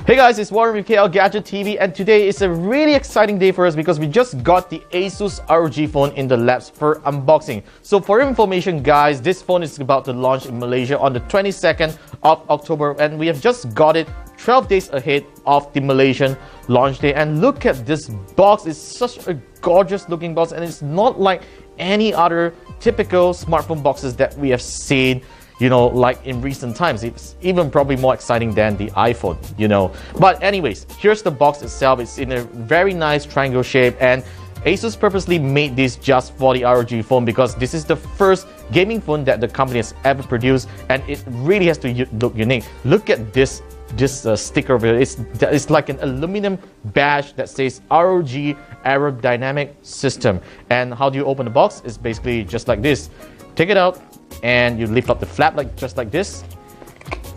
Hey guys, it's Warren with KL Gadget TV, and today is a really exciting day for us because we just got the ASUS ROG phone in the labs for unboxing. So for your information guys, this phone is about to launch in Malaysia on the 22nd of October, and we have just got it 12 days ahead of the Malaysian launch day. And look at this box, it's such a gorgeous looking box, and it's not like any other typical smartphone boxes that we have seen, you know, like in recent times. It's even probably more exciting than the iPhone, you know. But anyways, here's the box itself. It's in a very nice triangle shape, and ASUS purposely made this just for the ROG phone because this is the first gaming phone that the company has ever produced, and it really has to look unique. Look at this sticker over here. It's like an aluminum badge that says ROG Aerodynamic System. And how do you open the box? It's basically just like this. Take it out, and you lift up the flap just like this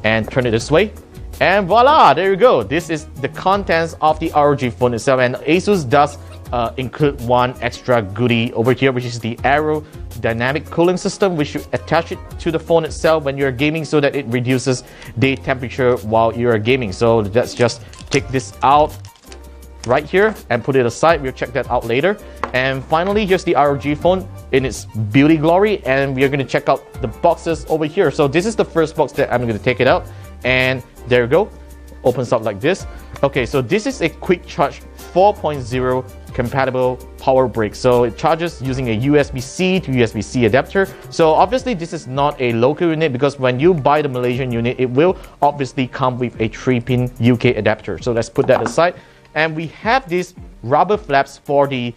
and turn it this way, and voila, there you go. This is the contents of the ROG phone itself, and ASUS does include one extra goodie over here, which is the aerodynamic cooling system, which you attach it to the phone itself when you're gaming so that it reduces the temperature while you're gaming. So let's just take this out right here and put it aside. We'll check that out later. And finally, here's the ROG phone in its beauty glory, and we are going to check out the boxes over here. So this is the first box that I'm going to take it out, and there you go, opens up like this. Okay, so this is a quick charge 4.0 compatible power brick, so it charges using a USB-C to USB-C adapter. So obviously this is not a local unit, because when you buy the Malaysian unit, it will obviously come with a 3-pin UK adapter. So let's put that aside, and we have these rubber flaps for the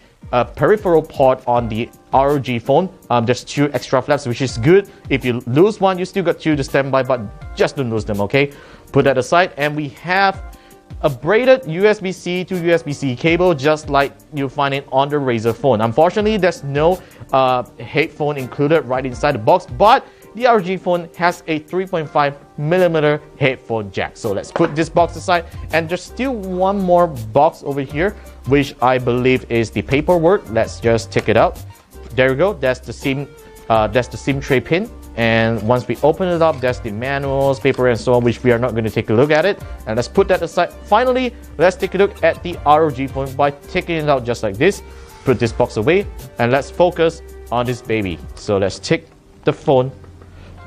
peripheral port on the ROG phone. There's 2 extra flaps, which is good. If you lose one, you still got 2 to stand by, but just don't lose them, okay? Put that aside, and we have a braided USB-C to USB-C cable, just like you find it on the Razer phone. Unfortunately, there's no headphone included right inside the box, but the ROG phone has a 3.5mm headphone jack. So let's put this box aside, and there's still one more box over here, which I believe is the paperwork. Let's just take it out. There we go. That's the SIM tray pin. And once we open it up, there's the manuals, paper, and so on, which we are not going to take a look at it. And let's put that aside. Finally, let's take a look at the ROG phone by taking it out just like this. Put this box away, and let's focus on this baby. So let's take the phone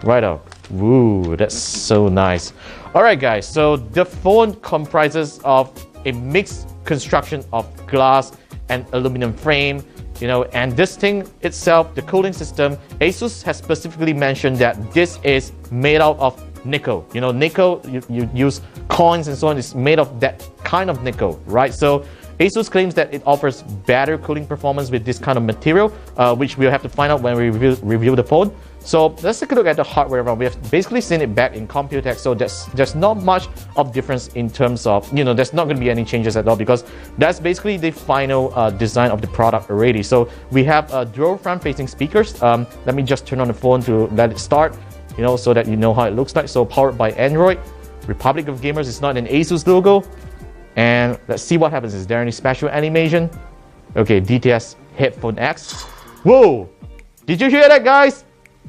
right out. Woo, that's so nice. Alright guys, so the phone comprises of a mixed construction of glass and aluminum frame, you know, and this thing itself, the cooling system, ASUS has specifically mentioned that this is made out of nickel. You know, nickel, you use coins and so on, it's made of that kind of nickel, right? So ASUS claims that it offers better cooling performance with this kind of material, which we'll have to find out when we review the phone. So let's take a look at the hardware. We have basically seen it back in Computex, so there's not much of difference in terms of, you know, there's not going to be any changes at all, because that's basically the final design of the product already. So we have dual front-facing speakers. Let me just turn on the phone to let it start, you know, so that you know how it looks like. So powered by Android. Republic of Gamers is not an ASUS logo. And let's see what happens. Is there any special animation? Okay, DTS Headphone X. Whoa! Did you hear that, guys?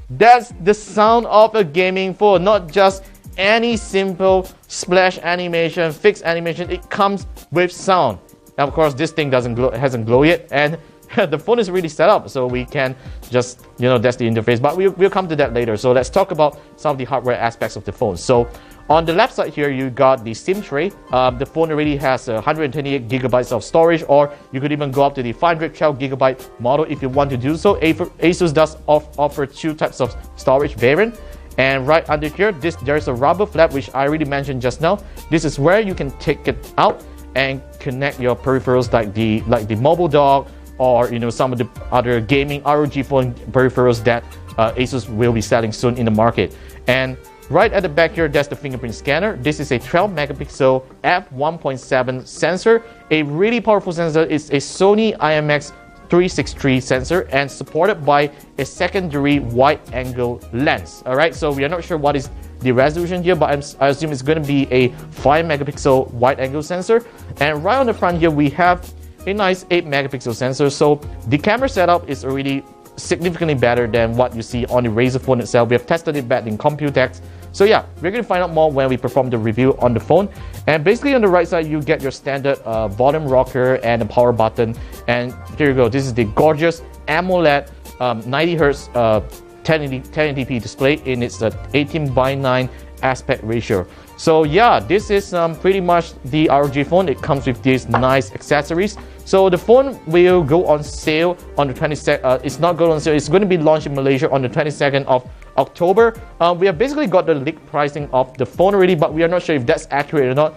That's the sound of a gaming phone, not just any simple splash animation, fixed animation. It comes with sound. Now, of course, this thing hasn't glowed yet, and the phone is really set up, so we can just, you know, that's the interface. But we'll come to that later. So let's talk about some of the hardware aspects of the phone. So on the left side here, you got the SIM tray. The phone already has 128GB of storage, or you could even go up to the 512GB model if you want to do so. ASUS does offer 2 types of storage variant. And right under here, there's a rubber flap, which I already mentioned just now. This is where you can take it out and connect your peripherals, like the mobile dock, or, you know, some of the other gaming ROG phone peripherals that ASUS will be selling soon in the market. And right at the back here, that's the fingerprint scanner. This is a 12-megapixel f1.7 sensor, a really powerful sensor. It's a Sony IMX363 sensor and supported by a secondary wide-angle lens. All right, so we are not sure what is the resolution here, but I assume it's going to be a 5-megapixel wide-angle sensor. And right on the front here, we have a nice 8-megapixel sensor. So the camera setup is already significantly better than what you see on the Razer phone itself. We have tested it back in Computex, So yeah, we're going to find out more when we perform the review on the phone. And basically on the right side, you get your standard volume rocker and a power button. And here you go. This is the gorgeous AMOLED 90Hz 1080p display in its 18:9 aspect ratio. So yeah, this is pretty much the ROG phone. It comes with these nice accessories. So the phone will go on sale on the 22nd. It's not going on sale. It's going to be launched in Malaysia on the 22nd of October. We have basically got the leaked pricing of the phone already, but we are not sure if that's accurate or not.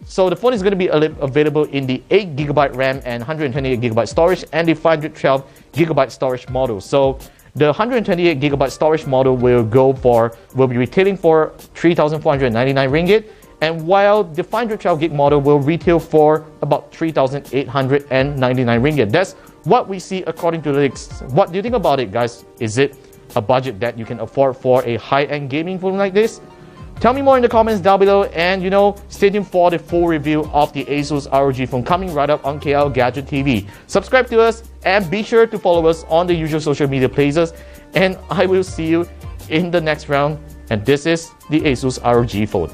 So the phone is going to be available in the 8GB RAM and 128GB storage and the 512GB storage model. So the 128GB storage model will be retailing for 3,499 ringgit, and while the 512GB model will retail for about 3,899 ringgit. That's what we see according to the leaks. What do you think about it, guys? Is it a budget that you can afford for a high-end gaming phone like this? Tell me more in the comments down below, and stay tuned for the full review of the ASUS ROG phone coming right up on KL Gadget TV. Subscribe to us and be sure to follow us on the usual social media places, and I will see you in the next round. And this is the ASUS ROG phone.